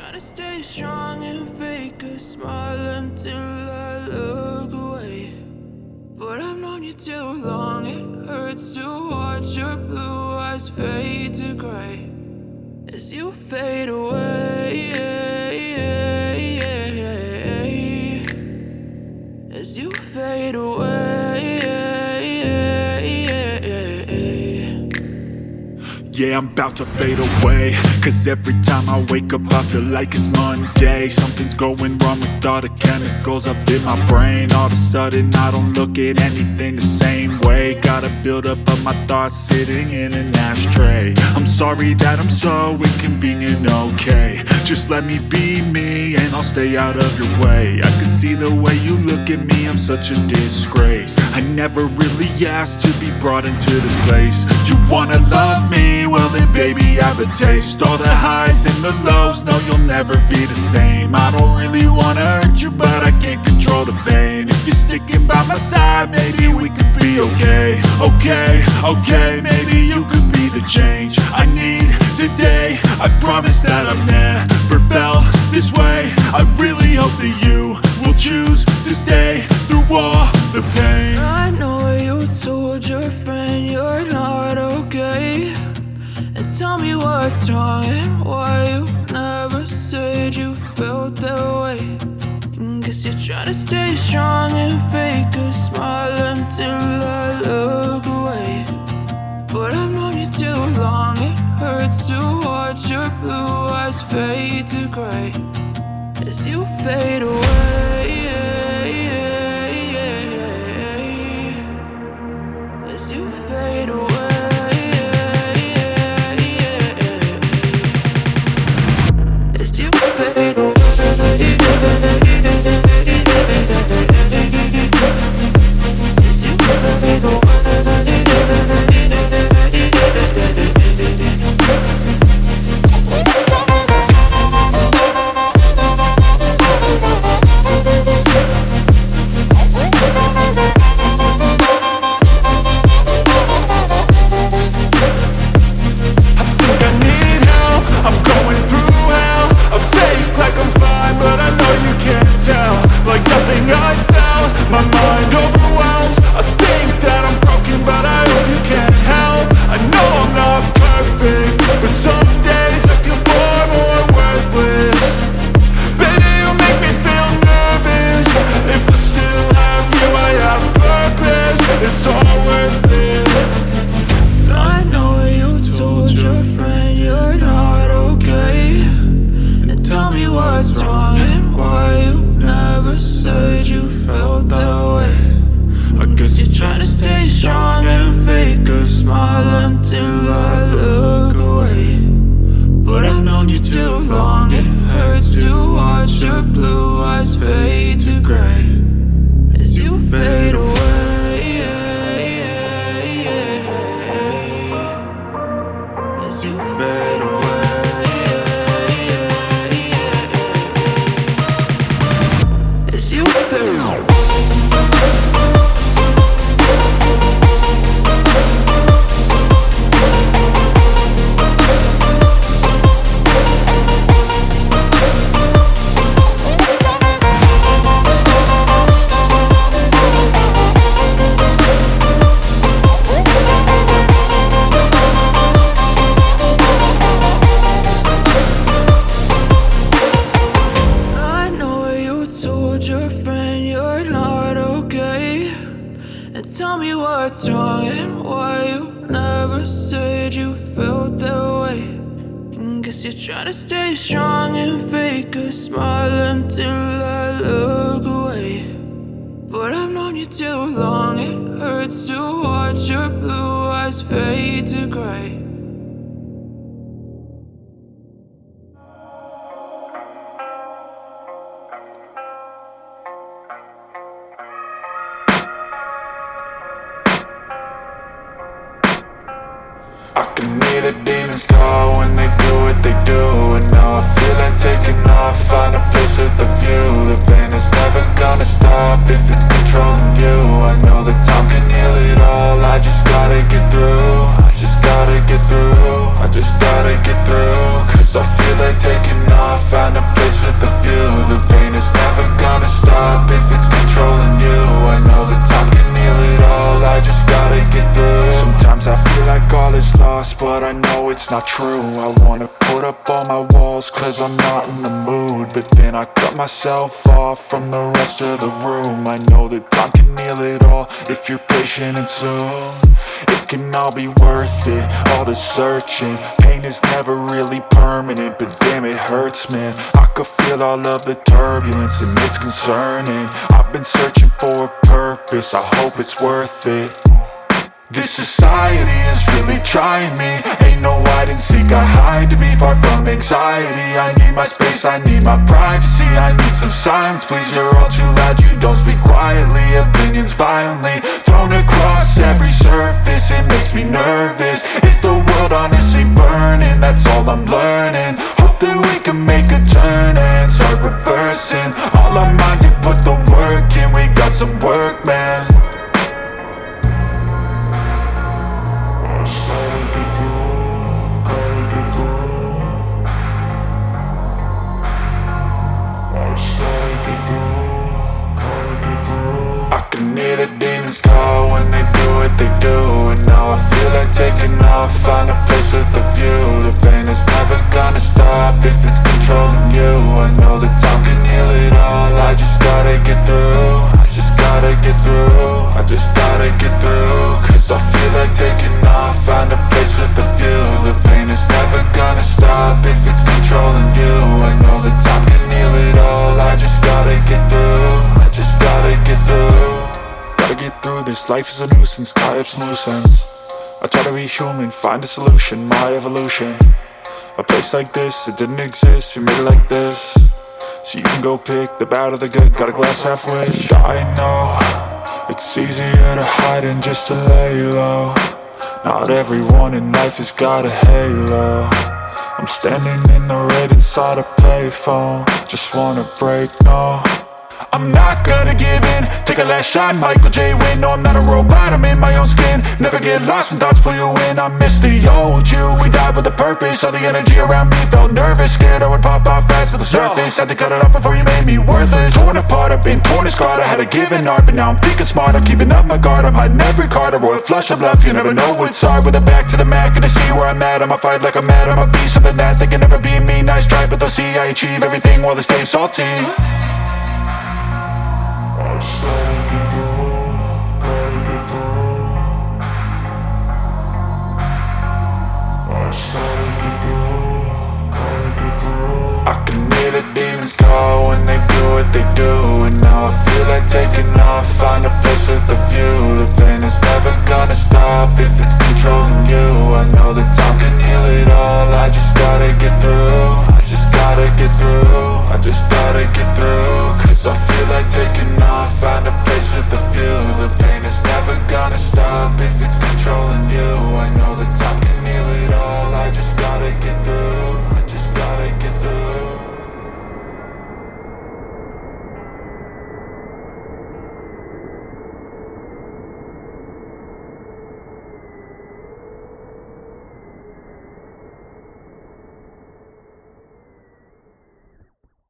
try to stay strong and fake a smile until I look away. But I've known you too long, it hurts to watch your blue eyes fade to gray as you fade away, as you fade away. Yeah, I'm about to fade away, cause every time I wake up I feel like it's Monday. Something's going wrong with all the chemicals up in my brain. All of a sudden I don't look at anything the same way. Gotta build up of my thoughts sitting in an ashtray. I'm sorry that I'm so inconvenient, okay? Just let me be me and I'll stay out of your way. I can see the way you look at me, I'm such a disgrace. I never really asked to be brought into this place. You wanna love me? Well then baby, have a taste. All the highs and the lows, no you'll never be the same. I don't really wanna hurt you, but I can't control the pain. If you're sticking by my side, maybe we could be okay. Okay, maybe you could be the change I need today. I promise that I've never felt this way. I really hope that you will choose to stay through all the pain. I know you told your friend you're not okay, and tell me what's wrong and why you never said you felt that way. Guess you're trying to stay strong and fake a smile until I look away. But I've known you too long, it hurts to watch your blue eyes fade to gray as you fade away, as you fade away. The demons call when they do what they do, and now I feel like taking off, find a place with a view. The pain is never gonna stop if it's controlling you. I know that time can heal it all, I just gotta get through. I just gotta get through, I just gotta get through. Cause I feel like taking off, find a it's not true. I wanna put up all my walls cause I'm not in the mood, but then I cut myself off from the rest of the room. I know that time can heal it all if you're patient and soon it can all be worth it, all the searching. Pain is never really permanent, but damn it hurts, man. I could feel all of the turbulence and it's concerning. I've been searching for a purpose, I hope it's worth it. This society is really trying me. Ain't no hide and seek, I hide to be far from anxiety. I need my space, I need my privacy. I need some silence, please, you're all too loud. You don't speak quietly, opinions violently thrown across every surface. It makes me nervous, is the world honestly burning? That's all I'm learning. Hope that we can make a turn and start reversing all our minds and put the work in. We got some work, man. I can hear the demons call when they do what they do, and now I feel like taking off, find a place with a view. The pain is never gonna stop if it's controlling you. I know that time can heal it all, I just gotta get through. I just gotta get through, I just gotta get through. Cause I feel like taking off, find a place with a view. The pain is never gonna stop if it's controlling you. I know that time can heal it all, I just gotta get through. I just gotta get through. Gotta get through this, life is a nuisance, tie up some loose ends. I try to be human, find a solution, my evolution. A place like this, it didn't exist, we made it like this. So you can go pick the bad or the good, got a glass halfway. I know, it's easier to hide than just to lay low. Not everyone in life has got a halo. I'm standing in the red inside a payphone, just wanna break, no. I'm not gonna give in, take a last shot, Michael J. Win. No, I'm not a robot, I'm in my own skin. Never get lost when thoughts pull you in. I miss the old you, we died with a purpose. All the energy around me felt nervous, scared I would pop off fast to the surface. Had to cut it off before you made me worthless. Torn apart, I've been torn and scarred. I had a given art, but now I'm thinking smart. I'm keeping up my guard, I'm hiding every card. A royal flush of love, you never know what's hard. With a back to the mat, gonna see where I'm at. I'ma fight like I'm mad, I'ma be something that they can never be me. Nice try, but they'll see I achieve everything while they stay salty. I can hear the demons call when they do what they do, and now I feel like taking off, find a place with a view. The pain is never gonna stop if it's controlling you. I know that time can heal it all, I just gotta get through. I just gotta get through, I just gotta get through. Cause I feel like taking off, find a place with a view. The pain is never gonna stop if it's controlling you. I know